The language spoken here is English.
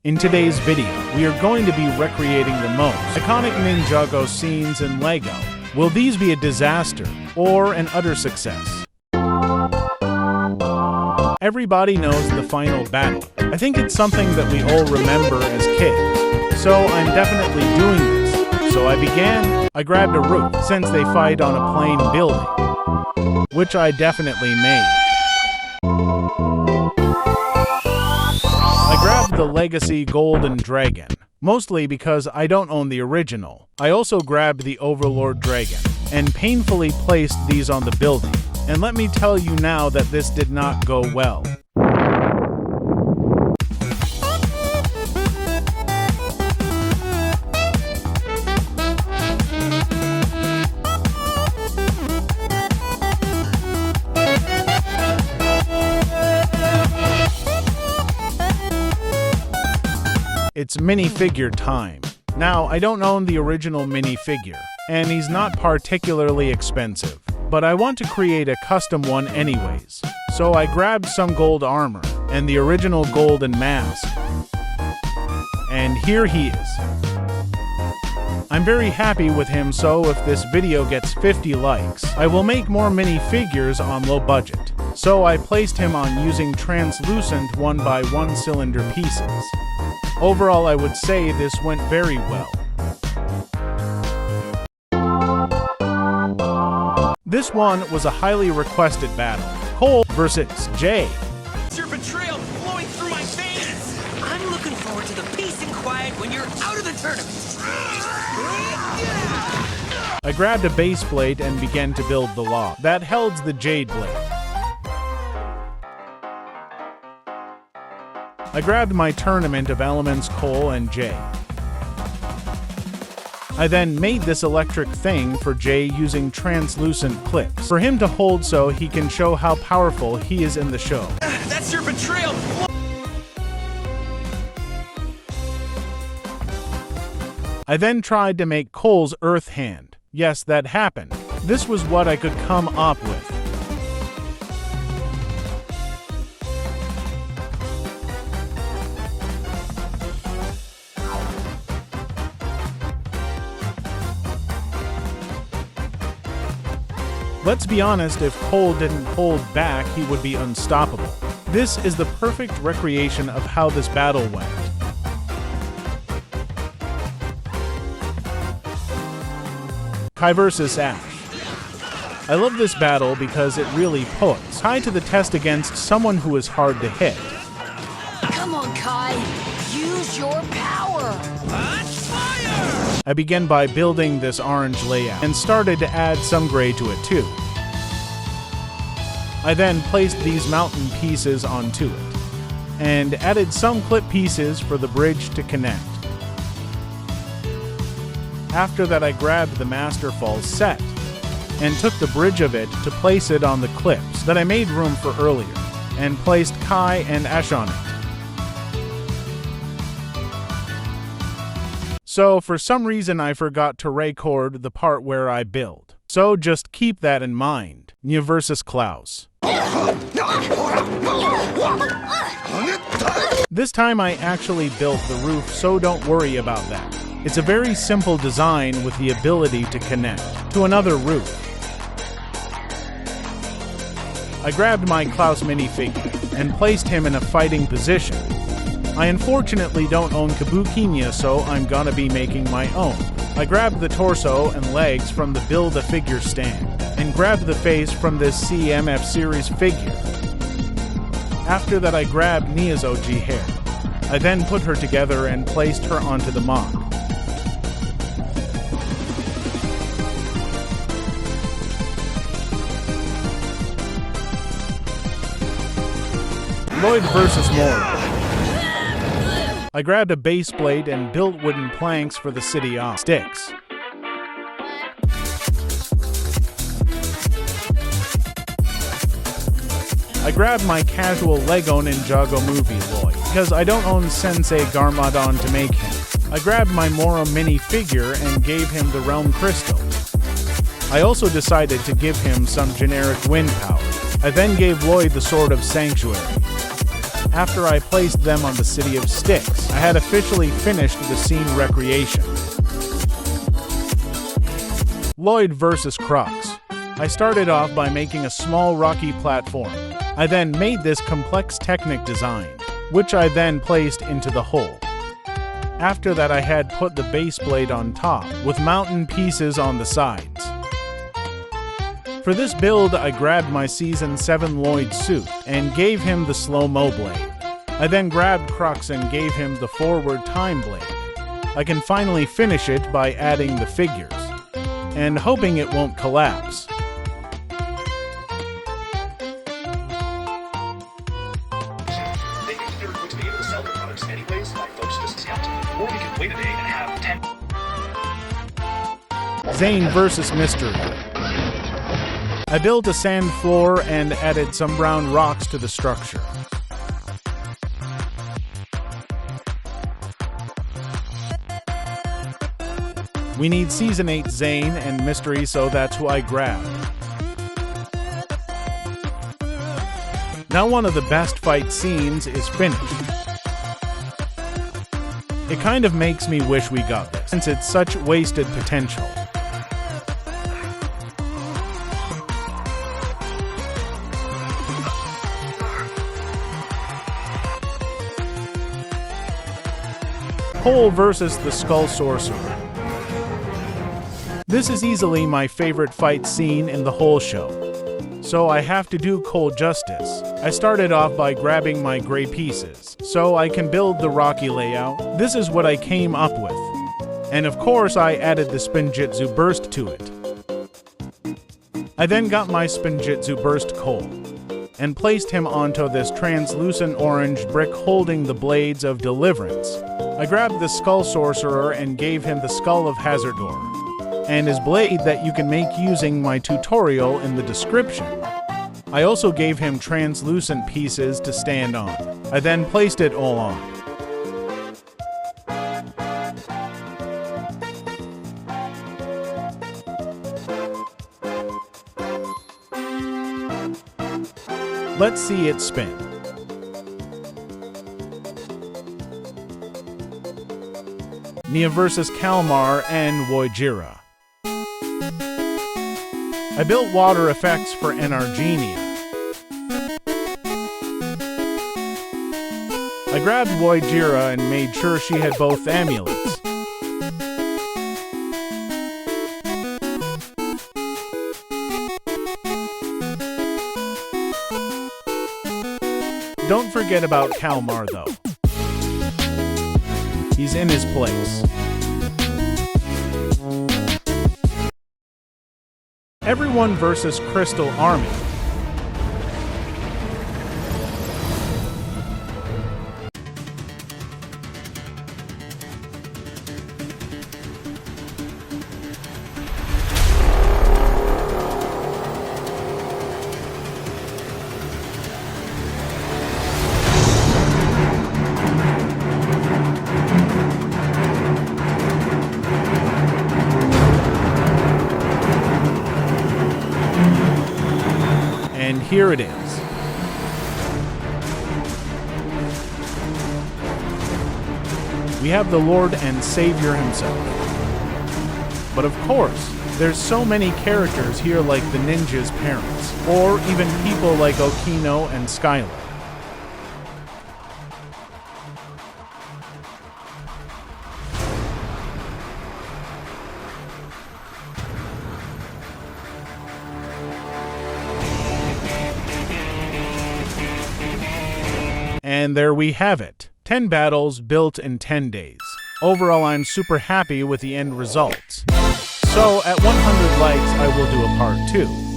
In today's video, we are going to be recreating the most iconic Ninjago scenes in LEGO. Will these be a disaster or an utter success? Everybody knows the final battle. I think it's something that we all remember as kids, so I'm definitely doing this. So I grabbed a roof, since they fight on a plain building, which I definitely made. I grabbed the Legacy Golden Dragon, mostly because I don't own the original. I also grabbed the Overlord Dragon, and painfully placed these on the building. And let me tell you now that this did not go well. It's minifigure time. Now, I don't own the original minifigure, and he's not particularly expensive, but I want to create a custom one anyways. So I grabbed some gold armor, and the original golden mask. And here he is. I'm very happy with him, so if this video gets 50 likes, I will make more minifigures on low budget. So I placed him on using translucent 1x1 cylinder pieces. Overall, I would say this went very well. This one was a highly requested battle. Cole versus Jay. It's your betrayal flowing through my veins! I'm looking forward to the peace and quiet when you're out of the tournament. I grabbed a base plate and began to build the log that held the jade blade. I grabbed my tournament of elements Cole and Jay. I then made this electric thing for Jay using translucent clips for him to hold so he can show how powerful he is in the show. That's your betrayal! I then tried to make Cole's earth hand. Yes, that happened. This was what I could come up with. Let's be honest, if Cole didn't hold back, he would be unstoppable. This is the perfect recreation of how this battle went. Kai vs. Ash. I love this battle because it really puts Kai to the test against someone who is hard to hit. Come on, Kai. Use your power. Fire! I began by building this orange layout and started to add some gray to it too. I then placed these mountain pieces onto it and added some clip pieces for the bridge to connect. After that, I grabbed the Masterfall set and took the bridge of it to place it on the clips that I made room for earlier and placed Kai and Ash on it. So, for some reason, I forgot to record the part where I build. So, just keep that in mind. Nya vs. Klaus. This time I actually built the roof, so don't worry about that. It's a very simple design with the ability to connect to another roof. I grabbed my Klaus minifigure and placed him in a fighting position. I unfortunately don't own Kabukinya, so I'm gonna be making my own. I grabbed the torso and legs from the Build-A-Figure stand, and grabbed the face from this CMF series figure. After that, I grabbed Nia's OG hair. I then put her together and placed her onto the mock. Lloyd versus Moro. I grabbed a base plate and built wooden planks for the city on sticks. I grabbed my casual Lego Ninjago movie Lloyd, because I don't own Sensei Garmadon to make him. I grabbed my Moro minifigure and gave him the Realm Crystal. I also decided to give him some generic wind power. I then gave Lloyd the Sword of Sanctuary. After I placed them on the City of Sticks, I had officially finished the scene recreation. Lloyd versus Crux. I started off by making a small rocky platform. I then made this complex technic design, which I then placed into the hole. After that, I had put the base blade on top, with mountain pieces on the sides. For this build, I grabbed my Season 7 Lloyd suit and gave him the slow-mo blade. I then grabbed Crux and gave him the forward time blade. I can finally finish it by adding the figures, and hoping it won't collapse. They knew they were going to be able to sell their products anyways by folks just discount. Or we could wait a day and have 10. Zane versus Mystery. I built a sand floor and added some brown rocks to the structure. We need Season 8 Zane and Mystery, so that's who I grabbed. Now one of the best fight scenes is finished. It kind of makes me wish we got this, since it's such wasted potential. Cole versus the Skull Sorcerer. This is easily my favorite fight scene in the whole show, so I have to do Cole justice. I started off by grabbing my gray pieces, so I can build the rocky layout. This is what I came up with. And of course I added the Spinjitzu Burst to it. I then got my Spinjitzu Burst Cole, and placed him onto this translucent orange brick holding the blades of deliverance. I grabbed the Skull Sorcerer and gave him the Skull of Hazardor, and his blade that you can make using my tutorial in the description. I also gave him translucent pieces to stand on. I then placed it all on. Let's see it spin. Nia versus Kalmar and Wojira. I built water effects for Enargenia. I grabbed Wojira and made sure she had both amulets. Don't forget about Kalmar, though. He's in his place. Everyone versus Crystal Army. And here it is. We have the Lord and Savior himself. But of course, there's so many characters here like the ninja's parents, or even people like Okino and Skylar. And there we have it. 10 battles built in 10 days. Overall, I'm super happy with the end results. So at 100 likes, I will do a part 2.